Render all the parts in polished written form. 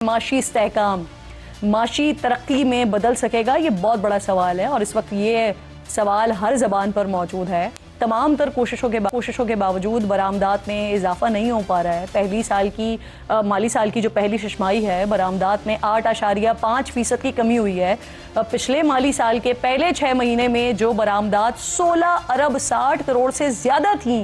معاشی استحکام معاشی ترقی میں بدل سکے گا؟ یہ بہت بڑا سوال ہے اور اس وقت یہ سوال ہر زبان پر موجود ہے۔ تمام تر کوششوں کے باوجود برآمدات میں اضافہ نہیں ہو پا رہا ہے۔ مالی سال کی جو پہلی ششماہی ہے، برآمدات میں 8.5% کی کمی ہوئی ہے۔ پچھلے مالی سال کے پہلے 6 مہینے میں جو برآمدات 16 ارب 60 کروڑ سے زیادہ تھیں،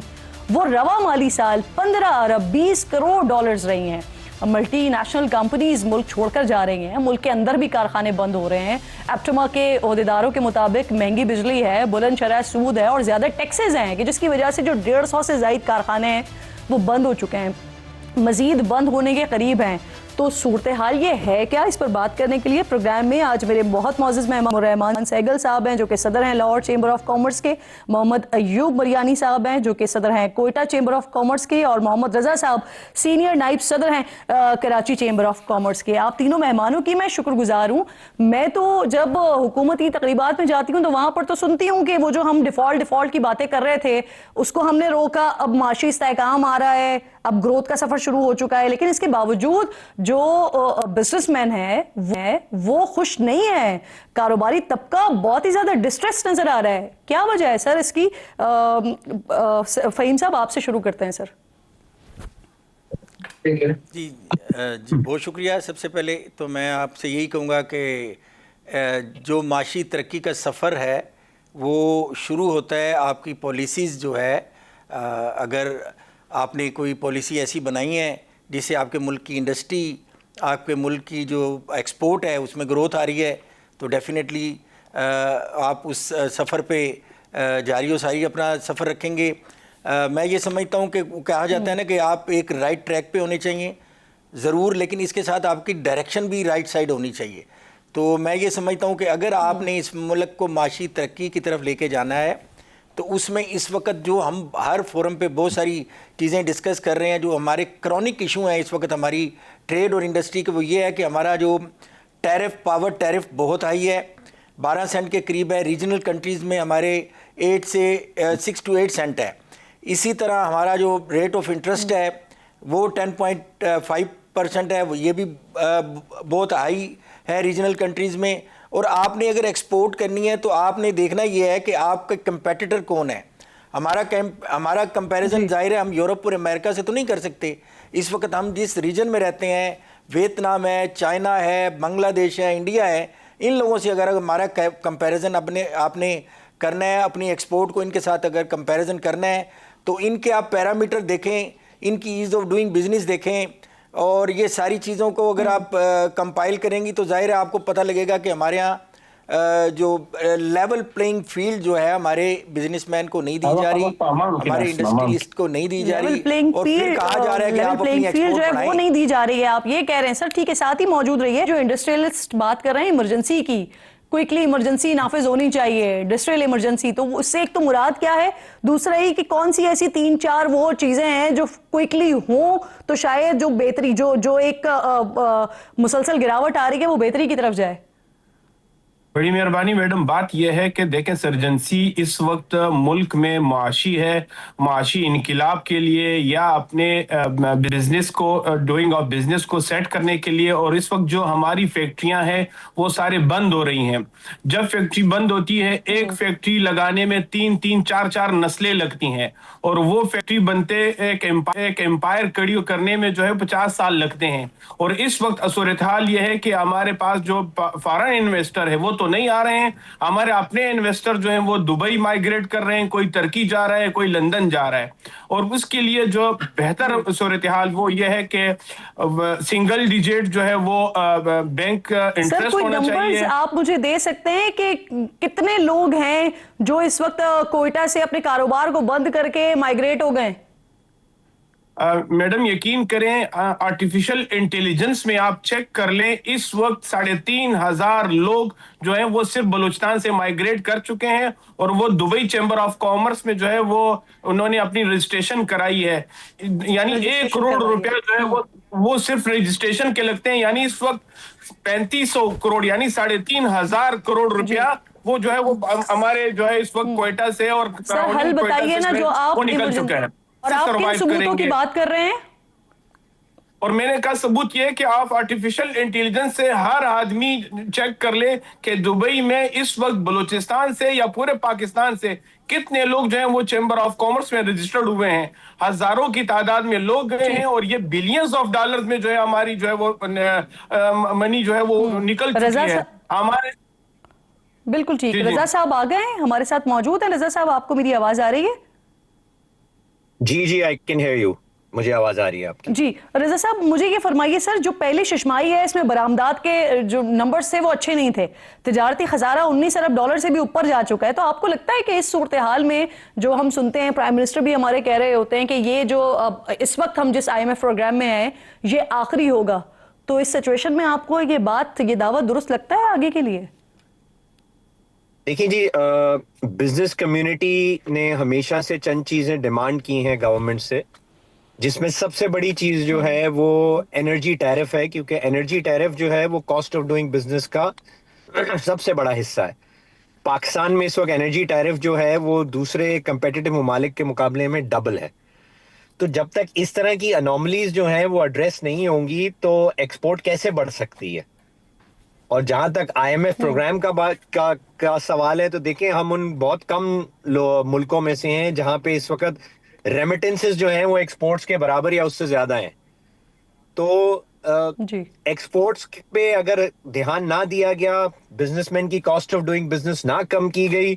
وہ رواں مالی سال 15 ارب 20 کروڑ ڈالرز رہی ہیں۔ ملٹی نیشنل کمپنیز ملک چھوڑ کر جا رہی ہیں، ملک کے اندر بھی کارخانے بند ہو رہے ہیں۔ ایپٹما کے عہدیداروں کے مطابق مہنگی بجلی ہے، بلند شرح سود ہے اور زیادہ ٹیکسز ہیں کہ جس کی وجہ سے جو 150 سے زائد کارخانے ہیں وہ بند ہو چکے ہیں، مزید بند ہونے کے قریب ہیں۔ تو صورتحال یہ ہے کیا؟ اس پر بات کرنے کے لیے پروگرام میں آج میرے بہت معزز مہمان رحمان سہگل صاحب ہیں جو کہ صدر ہیں لاہور چیمبر آف کامرس کے، محمد ایوب مریانی صاحب ہیں جو کہ صدر ہیں کوئٹہ چیمبر آف کامرس کے، اور محمد رضا صاحب سینئر نائب صدر ہیں کراچی چیمبر آف کامرس کے۔ آپ تینوں مہمانوں کی میں شکر گزار ہوں۔ میں تو جب حکومتی تقریبات میں جاتی ہوں تو وہاں پر تو سنتی ہوں کہ وہ جو ہم ڈیفالٹ کی باتیں کر رہے تھے اس کو ہم نے روکا، اب معاشی استحکام آ رہا ہے، اب گروتھ کا سفر شروع ہو چکا ہے، لیکن اس کے باوجود جو بزنس مین ہے وہ خوش نہیں ہے۔ کاروباری طبقہ بہت ہی زیادہ ڈسٹریس نظر آ رہا ہے۔ کیا وجہ ہے سر اس کی؟ فہیم صاحب آپ سے شروع کرتے ہیں سر۔ جی بہت شکریہ۔ سب سے پہلے تو میں آپ سے یہی کہوں گا کہ جو معاشی ترقی کا سفر ہے وہ شروع ہوتا ہے آپ کی پالیسیز جو ہے، اگر آپ نے کوئی پالیسی ایسی بنائی ہے جس سے آپ کے ملک کی انڈسٹری، آپ کے ملک کی جو ایکسپورٹ ہے اس میں گروتھ آ رہی ہے، تو ڈیفینیٹلی آپ اس سفر پہ جاری و ساری اپنا سفر رکھیں گے۔ میں یہ سمجھتا ہوں کہ کہا جاتا ہے نا کہ آپ ایک رائٹ ٹریک پہ ہونے چاہیے ضرور، لیکن اس کے ساتھ آپ کی ڈائریکشن بھی رائٹ سائڈ ہونی چاہیے۔ تو میں یہ سمجھتا ہوں کہ اگر آپ نے اس ملک کو معاشی ترقی کی طرف لے کے جانا ہے تو اس میں اس وقت جو ہم ہر فورم پہ بہت ساری چیزیں ڈسکس کر رہے ہیں، جو ہمارے کرونک ایشو ہیں اس وقت ہماری ٹریڈ اور انڈسٹری کے، وہ یہ ہے کہ ہمارا جو پاور ٹیرف بہت ہائی ہے، 12 سینٹ کے قریب ہے۔ ریجنل کنٹریز میں ہمارے 6 to 8 سینٹ ہے۔ اسی طرح ہمارا جو ریٹ آف انٹرسٹ ہے وہ 10.5% ہے، یہ بھی بہت ہائی ہے ریجنل کنٹریز میں۔ اور آپ نے اگر ایکسپورٹ کرنی ہے تو آپ نے دیکھنا یہ ہے کہ آپ کا کمپیٹیٹر کون ہے۔ ہمارا کمپیریزن ظاہر ہے ہم یورپ اور امریکہ سے تو نہیں کر سکتے۔ اس وقت ہم جس ریجن میں رہتے ہیں، ویتنام ہے، چائنا ہے، بنگلہ دیش ہے، انڈیا ہے، ان لوگوں سے اگر ہمارا کمپیریزن آپ نے کرنا ہے، اپنی ایکسپورٹ کو ان کے ساتھ اگر کمپیریزن کرنا ہے تو ان کے آپ پیرامیٹر دیکھیں، ان کی ایز آف ڈوئنگ بزنس دیکھیں، اور یہ ساری چیزوں کو اگر آپ کمپائل کریں گی تو ظاہر ہے آپ کو پتہ لگے گا کہ ہمارے ہاں جو لیول پلینگ فیلڈ جو ہے ہمارے بزنس مین کو نہیں دی جا رہی، ہمارے انڈسٹریلسٹ کو نہیں دی جا رہی، اور پھر کہا جا رہا ہے کہ آپ اپنی ایکسپورٹ بڑھائیں، وہ نہیں دی جا رہی ہے، آپ یہ کہہ رہے ہیں سر۔ ٹھیک ہے، ساتھ ہی موجود رہی ہے جو انڈسٹریلسٹ بات کر رہے ہیں ایمرجنسی کی، کوئکلی ایمرجنسی نافذ ہونی چاہیے، انڈسٹریل ایمرجنسی، تو اس سے ایک تو مراد کیا ہے؟ دوسرا ہی کہ کون سی ایسی 3-4 وہ چیزیں ہیں جو کوئکلی ہوں تو شاید جو بہتری جو ایک مسلسل گراوٹ آ رہی ہے وہ بہتری کی طرف جائے؟ بڑی مہربانی میڈم، بات یہ ہے کہ دیکھیں سرجنسی اس وقت ملک میں معاشی ہے، معاشی انقلاب کے لیے یا اپنے بزنس کو ڈوئنگ آف بزنس کو سیٹ کرنے کے لیے، اور اس وقت جو ہماری فیکٹریاں ہیں وہ سارے بند ہو رہی ہیں۔ جب فیکٹری بند ہوتی ہے، ایک فیکٹری لگانے میں 3-4 نسلیں لگتی ہیں، اور وہ فیکٹری بنتے ایک امپائر کڑی کرنے میں جو ہے 50 سال لگتے ہیں۔ اور اس وقت صورتحال یہ ہے کہ ہمارے پاس جو فارن انویسٹر ہے وہ تو نہیں آ رہے ہیں، ہمارے اپنے انویسٹر جو ہیں وہ دبئی مائیگریٹ کر رہے ہیں، کوئی ترکی جا رہا ہے، کوئی لندن جا رہا ہے۔ اور اس کے لیے جو بہتر صورتحال وہ یہ ہے کہ سنگل ڈیجٹ جو ہے وہ بینک انٹرسٹ ہونا چاہیے۔ سر کوئی نمبرز آپ مجھے دے سکتے ہیں کہ کتنے لوگ ہیں جو اس وقت کوئٹہ سے اپنے کاروبار کو بند کر کے مائیگریٹ ہو گئے؟ میڈم یقین کریں، آرٹیفیشل انٹیلیجنس میں آپ چیک کر لیں، اس وقت 3,500 لوگ جو ہیں وہ صرف بلوچستان سے مائیگریٹ کر چکے ہیں، اور وہ دبئی چیمبر آف کامرس میں جو ہے وہ انہوں نے اپنی رجسٹریشن کرائی ہے۔ یعنی 1 کروڑ روپیہ جو ہے وہ صرف رجسٹریشن کے لگتے ہیں، یعنی اس وقت 3500 کروڑ یعنی 3,500 کروڑ روپیہ وہ جو ہے وہ ہمارے جو ہے اس وقت کوئٹہ سے اور سر حل بتائیے نا جو آپ وہ نکل چکا ہے۔ اور آپ کن ثبوتوں کی بات کر رہے ہیں؟ اور میں نے کہا ثبوت یہ کہ آپ آرٹیفیشل انٹیلیجنس سے ہر آدمی چیک کر لے کہ دبئی میں اس وقت بلوچستان سے یا پورے پاکستان سے کتنے لوگ جو ہیں وہ چیمبر آف کامرس میں رجسٹرڈ ہوئے ہیں. ہزاروں کی تعداد میں لوگ گئے ہیں اور یہ بلینز آف ڈالرز میں جو ہے ہماری جو ہے وہ منی جو ہے وہ نکل چکی ہے ہمارے. بالکل ٹھیک. رضا صاحب آ گئے ہیں, ہمارے ساتھ موجود ہیں. رضا صاحب, آپ کو میری آواز آ رہی ہے؟ جی آئی کین ہیئر یو, مجھے آواز آ رہی ہے آپ کی. جی رضا صاحب, مجھے یہ فرمائیے سر, جو پہلی ششمائی ہے اس میں برآمدات کے جو نمبرز تھے وہ اچھے نہیں تھے, تجارتی خسارہ 19 ارب ڈالر سے بھی اوپر جا چکا ہے, تو آپ کو لگتا ہے کہ اس صورتحال میں جو ہم سنتے ہیں, پرائم منسٹر بھی ہمارے کہہ رہے ہوتے ہیں کہ یہ جو اس وقت ہم جس IMF پروگرام میں ہیں یہ آخری ہوگا, تو اس سچویشن میں آپ کو یہ بات, یہ دعوت درست لگتا ہے آگے کے لیے؟ دیکھیں جی, بزنس کمیونٹی نے ہمیشہ سے چند چیزیں ڈیمانڈ کی ہیں گورنمنٹ سے, جس میں سب سے بڑی چیز جو ہے وہ انرجی ٹیرف ہے, کیونکہ انرجی ٹیرف جو ہے وہ کاسٹ آف ڈوئنگ بزنس کا سب سے بڑا حصہ ہے. پاکستان میں اس وقت انرجی ٹیرف جو ہے وہ دوسرے کمپیٹیٹو ممالک کے مقابلے میں ڈبل ہے. تو جب تک اس طرح کی انوملیز جو ہیں وہ ایڈریس نہیں ہوں گی تو ایکسپورٹ کیسے بڑھ سکتی ہے. اور جہاں تک IMF پروگرام کا سوال ہے, تو دیکھیں ہم ان بہت کم ملکوں میں سے ہیں جہاں پہ اس وقت ریمیٹنسز جو ہیں وہ ایکسپورٹس کے برابر یا اس سے زیادہ ہیں. تو ایکسپورٹس پہ اگر دھیان نہ دیا گیا, بزنس مین کی کاسٹ آف ڈوئنگ بزنس نہ کم کی گئی,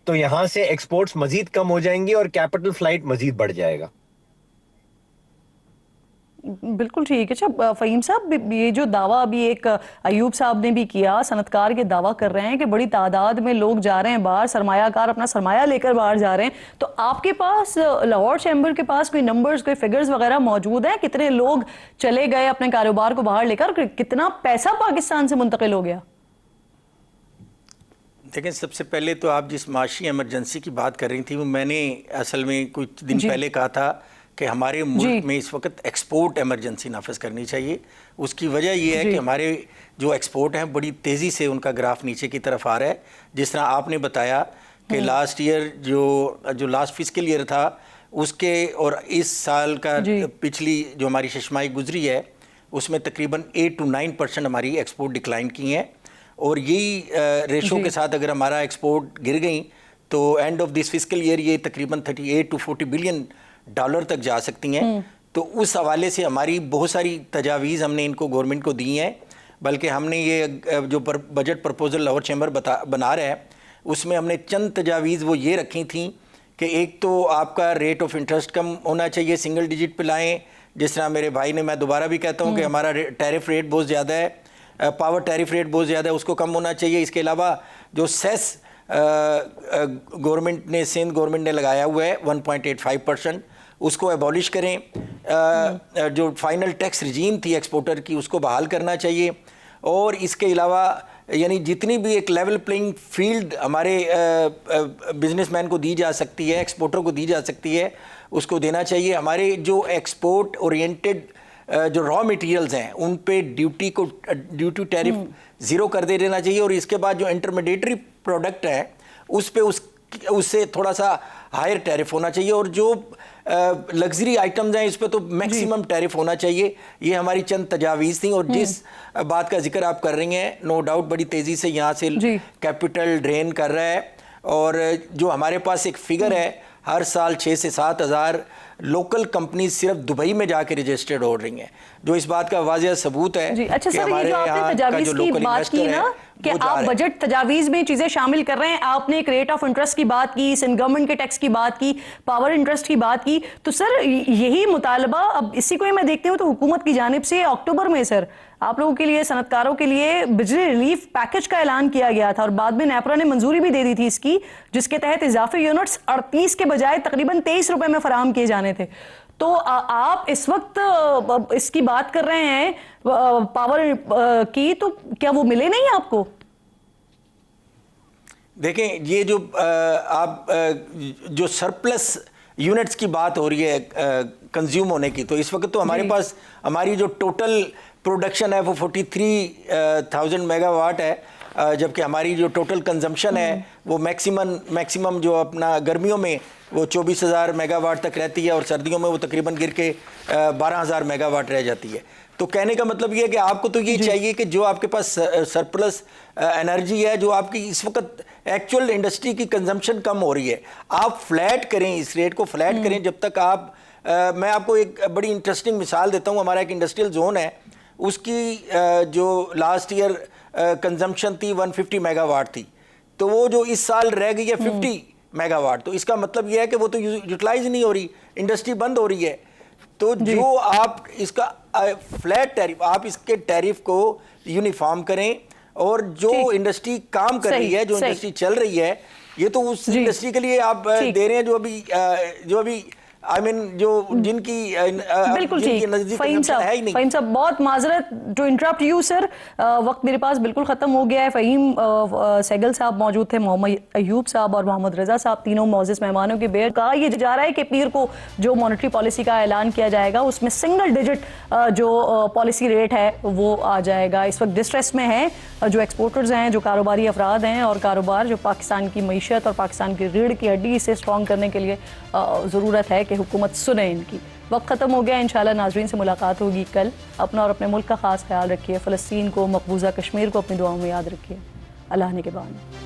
تو یہاں سے ایکسپورٹس مزید کم ہو جائیں گی اور کیپٹل فلائٹ مزید بڑھ جائے گا. بالکل ٹھیک ہے. اچھا فہیم صاحب, یہ جو دعویٰ ابھی ایک ایوب صاحب نے بھی کیا, صنعتکار کے دعویٰ کر رہے ہیں کہ بڑی تعداد میں لوگ جا رہے ہیں باہر, سرمایہ کار اپنا سرمایہ لے کر باہر جا رہے ہیں, تو آپ کے پاس لاہور چیمبر کے پاس کوئی نمبرز, کوئی فگرز وغیرہ موجود ہیں, کتنے لوگ چلے گئے اپنے کاروبار کو باہر لے کر, کتنا پیسہ پاکستان سے منتقل ہو گیا؟ دیکھیں, سب سے پہلے تو آپ جس معاشی ایمرجنسی کی بات کر رہی تھی وہ میں نے اصل میں کچھ دن پہلے کہا تھا کہ ہمارے ملک میں اس وقت ایکسپورٹ ایمرجنسی نافذ کرنی چاہیے. اس کی وجہ یہ ہے کہ ہمارے جو ایکسپورٹ ہیں بڑی تیزی سے ان کا گراف نیچے کی طرف آ رہا ہے. جس طرح آپ نے بتایا کہ لاسٹ ایئر جو لاسٹ فسکل ایئر تھا اس کے اور اس سال کا پچھلی جو ہماری ششمائی گزری ہے اس میں تقریباً 8 to 9% ہماری ایکسپورٹ ڈکلائن کی ہیں, اور یہی ریشو کے ساتھ اگر ہمارا ایکسپورٹ گر گئیں تو end of this fiscal year یہ تقریباً 38 to 40 بلین ڈالر تک جا سکتی ہیں. تو اس حوالے سے ہماری بہت ساری تجاویز ہم نے ان کو گورنمنٹ کو دی ہیں, بلکہ ہم نے یہ جو بجٹ پرپوزل لاہور چیمبر بنا رہا ہے اس میں ہم نے چند تجاویز وہ یہ رکھی تھیں کہ ایک تو آپ کا ریٹ آف انٹرسٹ کم ہونا چاہیے, سنگل ڈیجٹ پہ لائیں. جس طرح میرے بھائی نے, میں دوبارہ بھی کہتا ہوں کہ ہمارا ٹیرف ریٹ بہت زیادہ ہے, پاور ٹیرف ریٹ بہت زیادہ ہے, اس کو کم ہونا چاہیے. اس کے علاوہ جو سیس گورنمنٹ نے, سندھ گورنمنٹ نے لگایا ہوا ہے 1.85%, اس کو ایبولش کریں. جو فائنل ٹیکس رجیم تھی ایکسپورٹر کی اس کو بحال کرنا چاہیے. اور اس کے علاوہ یعنی جتنی بھی ایک لیول پلینگ فیلڈ ہمارے بزنس مین کو دی جا سکتی ہے, ایکسپورٹر کو دی جا سکتی ہے, اس کو دینا چاہیے. ہمارے جو ایکسپورٹ اورینٹڈ جو را مٹیریلز ہیں ان پہ ڈیوٹی ٹیرف زیرو کر دے دینا چاہیے. اور اس کے بعد جو انٹرمیڈیٹری پروڈکٹ ہے اس پہ اس سے تھوڑا سا ہائر ٹیرف ہونا چاہیے, اور جو لگژری آئٹمز ہیں اس پہ تو میکسیمم ٹیرف ہونا چاہیے. یہ ہماری چند تجاویز تھیں. اور جس بات کا ذکر آپ کر رہی ہیں, نو ڈاؤٹ بڑی تیزی سے یہاں سے کیپٹل ڈرین کر رہا ہے, اور جو ہمارے پاس ایک فگر ہے, ہر سال 6 سے 7 ہزار لوکل کمپنیز صرف دبئی میں جا کے رجسٹرڈ ہو رہی ہیں, جو اس بات کا واضح ثبوت ہے. اچھا سر, یہ جو آپ نے تجاویز کی بات کی نا کہ آپ بجٹ تجاویز میں چیزیں شامل کر رہے ہیں, آپ نے ایک ریٹ آف انٹرسٹ کی بات کی, سندھ گورنمنٹ کے ٹیکس کی بات کی, پاور انٹرسٹ کی بات کی, تو سر یہی مطالبہ اب اسی کو میں دیکھتی ہوں تو حکومت کی جانب سے اکتوبر میں سر آپ لوگوں کے لیے, صنعتکاروں کے لیے بجلی ریلیف پیکج کا اعلان کیا گیا تھا, اور بعد میں نیپرا نے منظوری بھی دے دی تھی اس کی, جس کے تحت اضافی یونٹس 38 کے بجائے تقریباً 23 روپے میں فراہم کیے جانے تھے. تو آپ اس وقت اس کی بات کر رہے ہیں پاور کی, تو کیا وہ ملے نہیں آپ کو؟ دیکھیں, یہ جو آپ جو سرپلس یونٹس کی بات ہو رہی ہے کنزیوم ہونے کی, تو اس وقت تو ہمارے پاس ہماری جو ٹوٹل پروڈکشن ہے وہ 43,000 میگا واٹ ہے, جبکہ ہماری جو ٹوٹل کنزمپشن ہے وہ میکسیمم جو اپنا گرمیوں میں وہ 24,000 میگا واٹ تک رہتی ہے اور سردیوں میں وہ تقریباً گر کے 12,000 میگا واٹ رہ جاتی ہے. تو کہنے کا مطلب یہ ہے کہ آپ کو تو یہ چاہیے کہ جو آپ کے پاس سرپلس انرجی ہے، جو آپ کی اس وقت ایکچول انڈسٹری کی کنزمپشن کم ہو رہی ہے، آپ فلیٹ کریں، اس ریٹ کو فلیٹ کریں جب تک آپ میں آپ کو ایک بڑی انٹرسٹنگ مثال دیتا ہوں. ہمارا ایک انڈسٹریل زون ہے، اس کی جو لاسٹ ایئر کنزمپشن تھی 150 میگا واٹ تھی، تو وہ جو اس سال رہ گئی ہے 50 میگا واٹ. تو اس کا مطلب یہ ہے کہ وہ تو یوٹیلائز نہیں ہو رہی، انڈسٹری بند ہو رہی ہے. تو جو آپ اس کا فلیٹ ٹیرف، آپ اس کے ٹیرف کو یونیفارم کریں، اور جو انڈسٹری کام کر رہی ہے، جو انڈسٹری چل رہی ہے، یہ تو اس انڈسٹری کے لیے آپ دے رہے ہیں جو ابھی جو جن کی بالکل ٹھیک. فہیم صاحب بہت معذرت ٹو انٹرپٹ یو سر، وقت میرے پاس بالکل ختم ہو گیا ہے. فہیم سہگل صاحب موجود تھے، محمد ایوب صاحب اور محمد رضا صاحب، تینوں معزز مہمانوں کے بیر. کہا یہ جا رہا ہے کہ پیر کو جو مانیٹری پالیسی کا اعلان کیا جائے گا اس میں سنگل ڈیجٹ جو پالیسی ریٹ ہے وہ آ جائے گا. اس وقت ڈسٹریس میں ہیں جو ایکسپورٹرز ہیں، جو کاروباری افراد ہیں، اور کاروبار جو پاکستان کی معیشت اور پاکستان کی ریڑھ کی ہڈی سے اسٹرانگ کرنے کے لیے ضرورت ہے کہ حکومت سنے ان کی. وقت ختم ہو گیا. انشاءاللہ ناظرین سے ملاقات ہوگی کل. اپنا اور اپنے ملک کا خاص خیال رکھیے. فلسطین کو، مقبوضہ کشمیر کو اپنی دعاؤں میں یاد رکھیے. اللہ نگہبان.